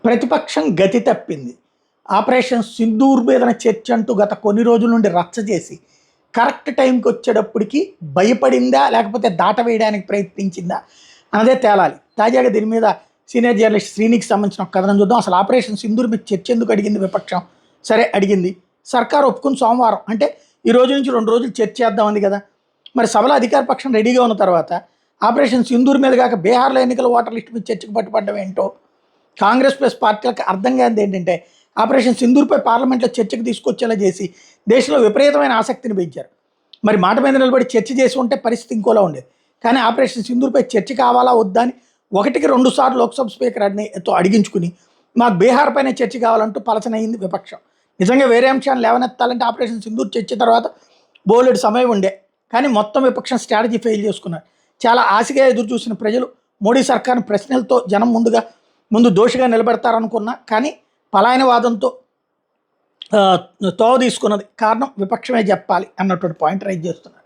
ప్రతిపక్షం గతి తప్పింది. ఆపరేషన్ సింధూర్ మీదన చర్చ అంటూ గత కొన్ని రోజుల నుండి రచ్చ చేసి కరెక్ట్ టైంకి వచ్చేటప్పటికి భయపడిందా లేకపోతే దాటవేయడానికి ప్రయత్నించిందా అన్నదే తేలాలి. తాజాగా దీని మీద సీనియర్ జర్నలిస్ట్ శ్రీనికి సంబంధించిన ఒక కథనం చూద్దాం. అసలు ఆపరేషన్ సింధూర్ మీద చర్చ ఎందుకు అడిగింది విపక్షం? సరే అడిగింది, సర్కార్ ఒప్పుకుని సోమవారం అంటే ఈ రోజు నుంచి 2 రోజులు చర్చ చేద్దామంది కదా. మరి సభలో అధికార పక్షం రెడీగా ఉన్న తర్వాత ఆపరేషన్ సింధూర్ మీద కాక బీహార్లో ఎన్నికల ఓటర్ లిస్టు మీద చర్చకు పట్టుబడ్డం ఏంటో కాంగ్రెస్ ప్లస్ పార్టీలకు అర్థం కానిది ఏంటంటే ఆపరేషన్ సింధూర్పై పార్లమెంట్లో చర్చకు తీసుకొచ్చేలా చేసి దేశంలో విపరీతమైన ఆసక్తిని పెంచారు. మరి మాట మీద నిలబడి చర్చ చేసి ఉంటే పరిస్థితి ఇంకోలా ఉండేది. కానీ ఆపరేషన్ సింధూర్పై చర్చ కావాలా వద్దా అని 1కి 2 సార్లు లోక్సభ స్పీకర్ అడితో అడిగించుకుని మాకు బీహార్ పైన చర్చ కావాలంటూ పలచనయింది విపక్షం. నిజంగా వేరే అంశాన్ని లేవనెత్తాలంటే ఆపరేషన్ సింధూర్ చర్చ తర్వాత బోలెడు సమయం ఉండే. కానీ మొత్తం విపక్షం స్ట్రాటజీ ఫెయిల్ చేసుకున్నారు. చాలా ఆశగా ఎదురు చూసిన ప్రజలు మోడీ సర్కార్ను ప్రశ్నలతో జనం ముందు దోషిగా నిలబెడతారనుకున్నా కానీ పలాయన వాదంతో తోవ తీసుకున్నది కారణం విపక్షమే చెప్పాలి అన్నటువంటి పాయింట్ రైజ్ చేస్తున్నారు.